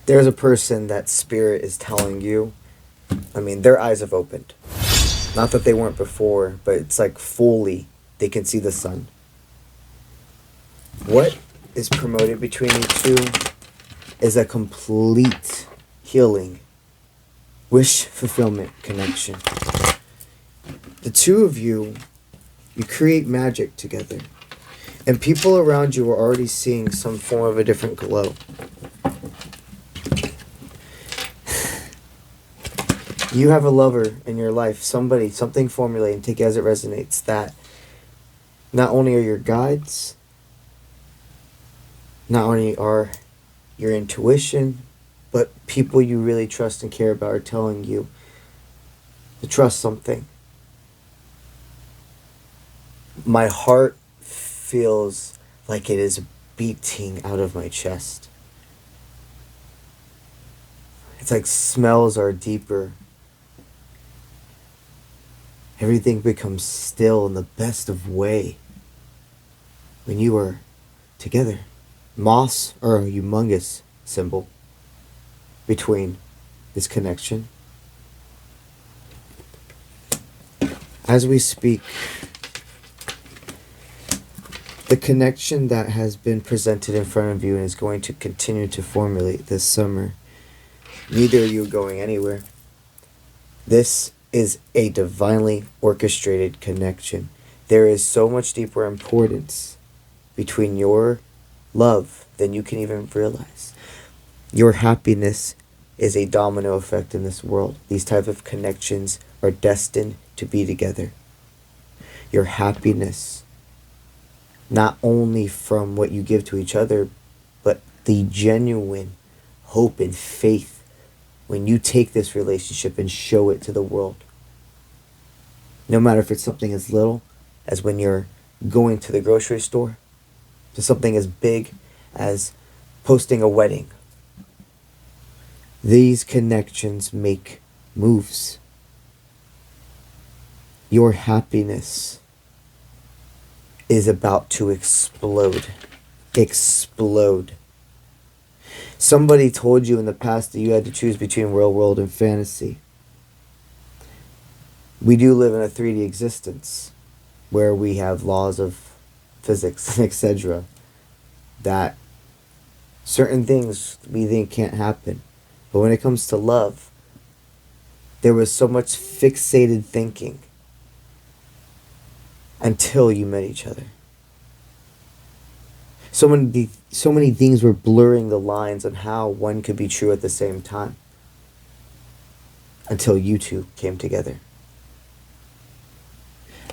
There's a person that spirit is telling you, I mean, their eyes have opened. Not that they weren't before, but it's like fully they can see the sun. What is promoted between you two is a complete healing, wish fulfillment connection. The two of you, you create magic together. And people around you are already seeing some form of a different glow. You have a lover in your life, something formulate and take it as it resonates, that not only are your guides, not only are your intuition, but people you really trust and care about are telling you to trust something. My heart feels like it is beating out of my chest. It's like smells are deeper. Everything becomes still in the best of way when you are together. Moss are a humongous symbol between this connection. As we speak, the connection that has been presented in front of you and is going to continue to formulate this summer, neither of you are going anywhere. This is a divinely orchestrated connection. There is so much deeper importance between your love than you can even realize. Your happiness is a domino effect in this world. These type of connections are destined to be together. Your happiness, not only from what you give to each other, but the genuine hope and faith when you take this relationship and show it to the world. No matter if it's something as little as when you're going to the grocery store, to something as big as posting a wedding. These connections make moves. Your happiness is about to explode. Explode. Somebody told you in the past that you had to choose between real world and fantasy. We do live in a 3D existence where we have laws of physics, etc. that certain things we think can't happen. But when it comes to love, there was so much fixated thinking until you met each other. So many things were blurring the lines on how one could be true at the same time until you two came together.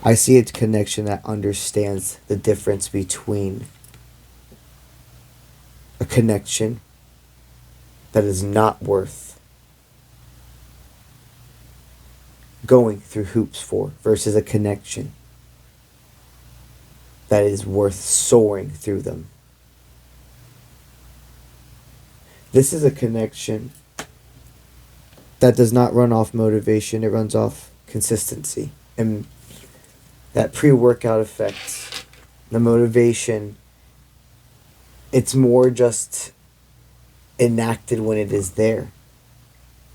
I see a connection that understands the difference between a connection that is not worth going through hoops for versus a connection that is worth soaring through them. This is a connection that does not run off motivation, it runs off consistency. And that pre-workout effect, the motivation, it's more just enacted when it is there.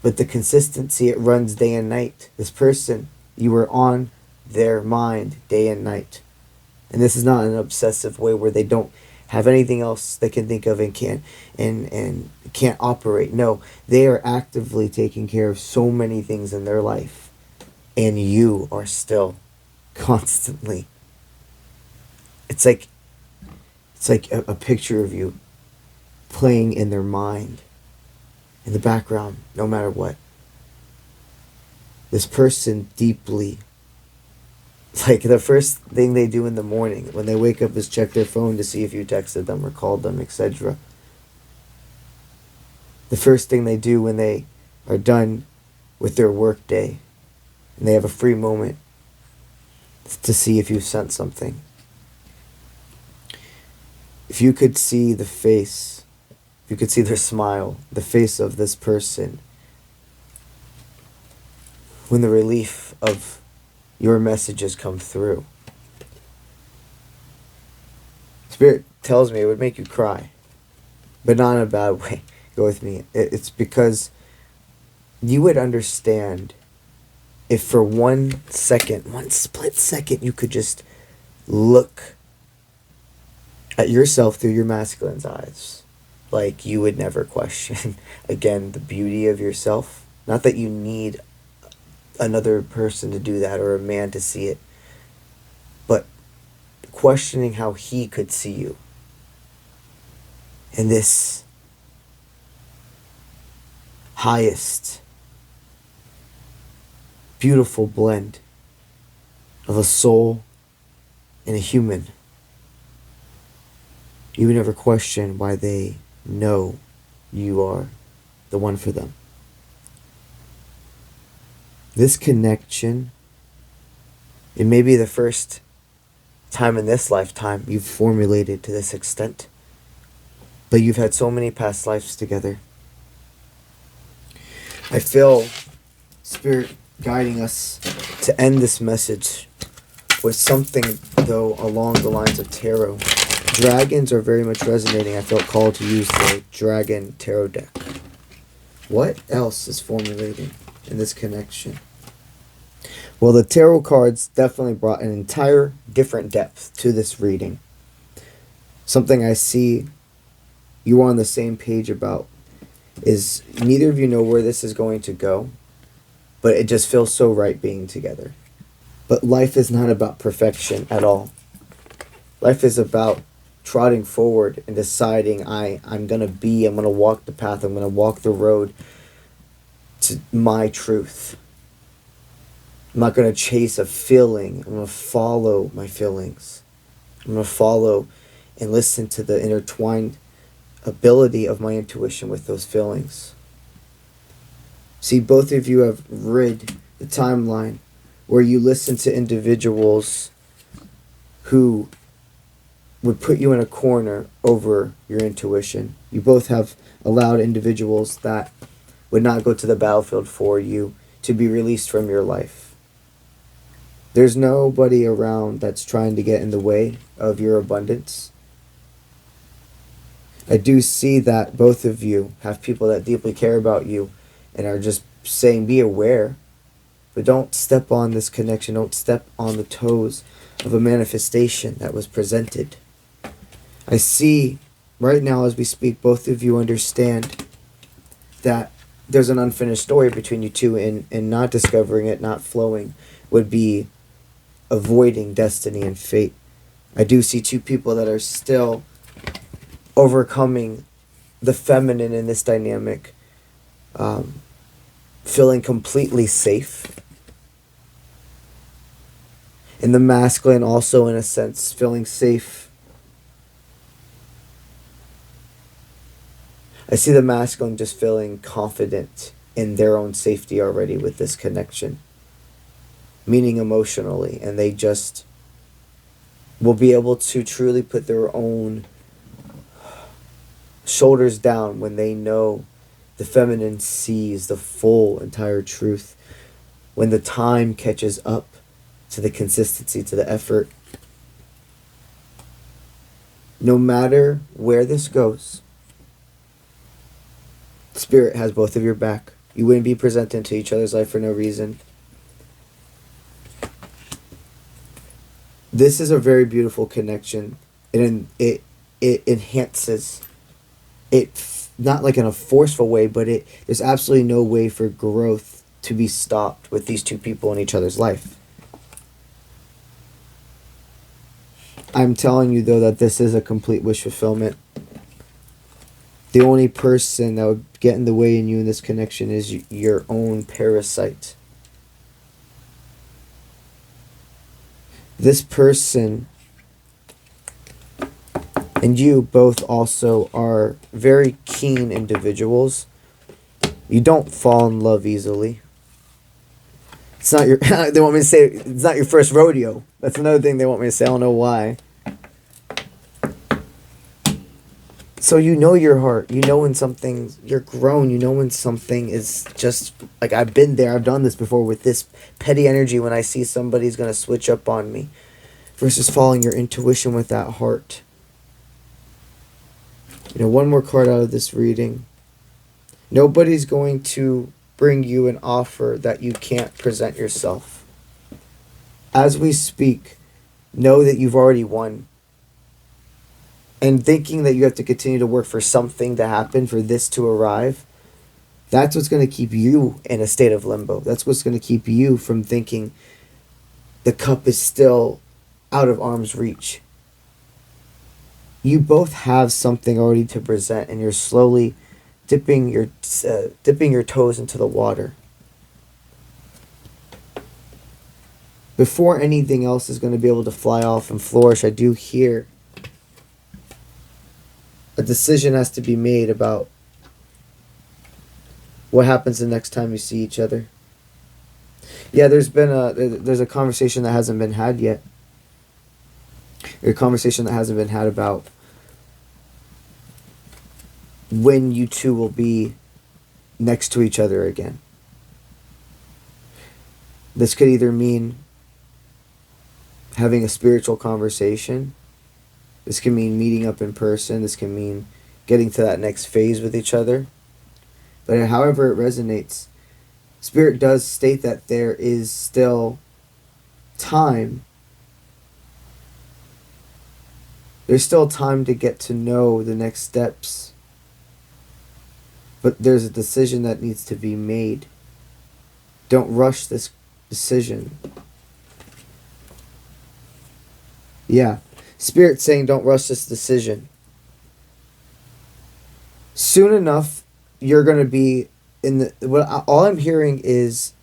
But the consistency, it runs day and night. This person, you are on their mind day and night. And this is not an obsessive way where they don't have anything else they can think of and can't operate. No, they are actively taking care of so many things in their life. And you are still constantly. It's like a picture of you playing in their mind, in the background, no matter what. This person deeply, like the first thing they do in the morning when they wake up is check their phone to see if you texted them or called them, etc. The first thing they do when they are done with their work day and they have a free moment is to see if you've sent something. If you could see the face, if you could see their smile, the face of this person, when the relief of your messages come through. Spirit tells me it would make you cry, but not in a bad way. Go with me. It's because you would understand if for 1 second, 1 split second, you could just look at yourself through your masculine's eyes. Like, you would never question, again, the beauty of yourself. Not that you need another person to do that or a man to see it, but questioning how he could see you. And this highest, beautiful blend of a soul and a human. You would never question why they know you are the one for them. This connection, it may be the first time in this lifetime you've formulated to this extent, but you've had so many past lives together. I feel Spirit guiding us to end this message with something, though, along the lines of tarot. Dragons are very much resonating. I felt called to use the Dragon Tarot deck. What else is formulating in this connection? Well, the tarot cards definitely brought an entire different depth to this reading. Something I see you are on the same page about is neither of you know where this is going to go, but it just feels so right being together. But life is not about perfection at all. Life is about trotting forward and deciding I'm going to walk the path, I'm going to walk the road to my truth. I'm not going to chase a feeling. I'm going to follow my feelings. I'm going to follow and listen to the intertwined ability of my intuition with those feelings. See, both of you have rid the timeline where you listen to individuals who would put you in a corner over your intuition. You both have allowed individuals that would not go to the battlefield for you to be released from your life. There's nobody around that's trying to get in the way of your abundance. I do see that both of you have people that deeply care about you and are just saying, be aware, but don't step on this connection. Don't step on the toes of a manifestation that was presented. I see right now as we speak, both of you understand that there's an unfinished story between you two, and not discovering it, not flowing, would be avoiding destiny and fate. I do see two people that are still overcoming the feminine in this dynamic, feeling completely safe. And the masculine also, in a sense, feeling safe. I see the masculine just feeling confident in their own safety already with this connection, meaning emotionally, and they just will be able to truly put their own shoulders down when they know the feminine sees the full entire truth, when the time catches up to the consistency, to the effort. No matter where this goes, Spirit has both of your back. You wouldn't be presented to each other's life for no reason. This is a very beautiful connection, and it enhances it, not like in a forceful way, but there's absolutely no way for growth to be stopped with these two people in each other's life. I'm telling you, though, that this is a complete wish fulfillment. The only person that would get in the way in you in this connection is your own parasite. This person and you both also are very keen individuals. You don't fall in love easily. It's not your, they want me to say, it's not your first rodeo. That's another thing they want me to say. I don't know why. So you know your heart. You know when something, you're grown. You know when something is just, like, I've been there. I've done this before with this petty energy when I see somebody's going to switch up on me. Versus following your intuition with that heart. You know, one more card out of this reading. Nobody's going to bring you an offer that you can't present yourself. As we speak, know that you've already won. And thinking that you have to continue to work for something to happen, for this to arrive, that's what's going to keep you in a state of limbo. That's what's going to keep you from thinking the cup is still out of arm's reach. You both have something already to present, and you're slowly dipping your toes into the water. Before anything else is going to be able to fly off and flourish, I do hear a decision has to be made about what happens the next time you see each other. Yeah, there's a conversation that hasn't been had yet. A conversation that hasn't been had about when you two will be next to each other again. This could either mean having a spiritual conversation. This can mean meeting up in person. This can mean getting to that next phase with each other. But however it resonates, Spirit does state that there is still time. There's still time to get to know the next steps. But there's a decision that needs to be made. Don't rush this decision. Yeah. Spirit's saying don't rush this decision. Soon enough, you're going to be in the... all I'm hearing is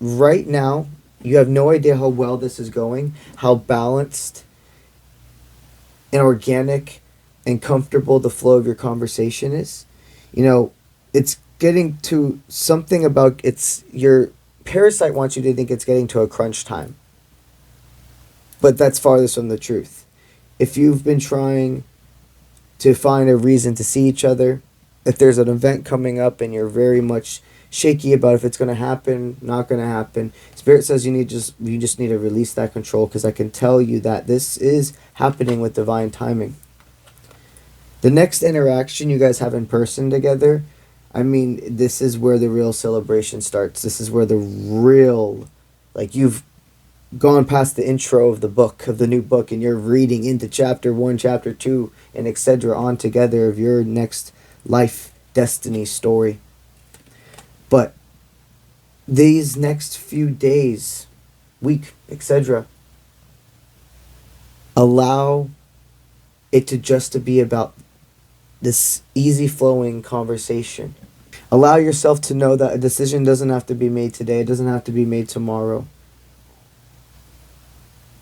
right now, you have no idea how well this is going, how balanced and organic and comfortable the flow of your conversation is. You know, it's getting to something about... your parasite wants you to think it's getting to a crunch time. But that's farthest from the truth. If you've been trying to find a reason to see each other, if there's an event coming up and you're very much shaky about if it's going to happen, not going to happen, Spirit says you just need to release that control, because I can tell you that this is happening with divine timing. The next interaction you guys have in person together, I mean, this is where the real celebration starts. This is where the real, like, you've gone past the intro of the book, of the new book, and you're reading into chapter 1, chapter 2, and etc. on together of your next life destiny story. But these next few days, week, etc., allow it to just to be about this easy flowing conversation. Allow yourself to know that a decision doesn't have to be made today. It doesn't have to be made tomorrow.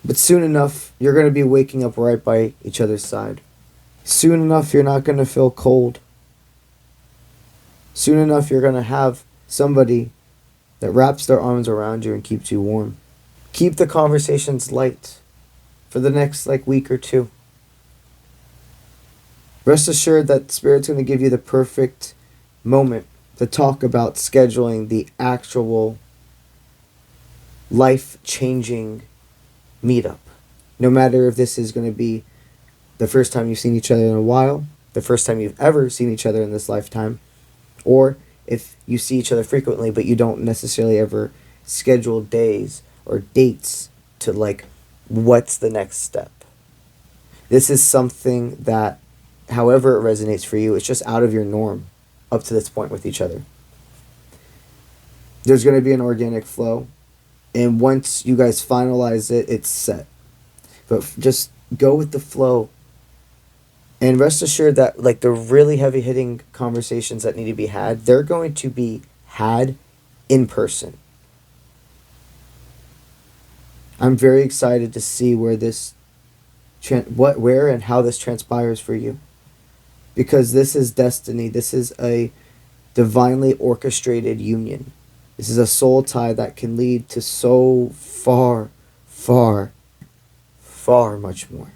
But soon enough, you're going to be waking up right by each other's side. Soon enough, you're not going to feel cold. Soon enough, you're going to have somebody that wraps their arms around you and keeps you warm. Keep the conversations light for the next week or two. Rest assured that Spirit's going to give you the perfect moment to talk about scheduling the actual life-changing meetup. No matter if this is going to be the first time you've seen each other in a while, the first time you've ever seen each other in this lifetime, or if you see each other frequently but you don't necessarily ever schedule days or dates to what's the next step. This is something that, however it resonates for you, it's just out of your norm up to this point with each other. There's going to be an organic flow, and once you guys finalize it, it's set. But just go with the flow. And rest assured that the really heavy hitting conversations that need to be had, they're going to be had in person. I'm very excited to see where this where and how this transpires for you. Because this is destiny. This is a divinely orchestrated union. This is a soul tie that can lead to so far, far, far much more.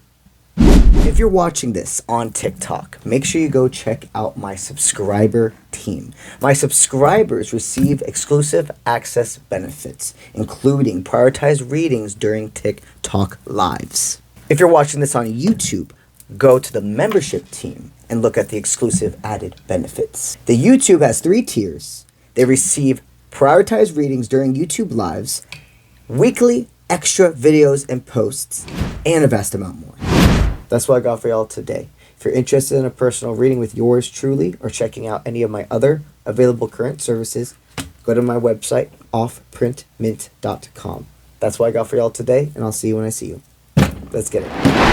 If you're watching this on TikTok, make sure you go check out my subscriber team. My subscribers receive exclusive access benefits, including prioritized readings during TikTok lives. If you're watching this on YouTube, go to the membership team. and look at the exclusive added benefits. The YouTube has 3 tiers. They receive prioritized readings during YouTube Lives, weekly extra videos and posts, and a vast amount more. That's what I got for y'all today. If you're interested in a personal reading with yours truly or checking out any of my other available current services, go to my website, offprintmint.com. That's what I got for y'all today, and I'll see you when I see you. Let's get it.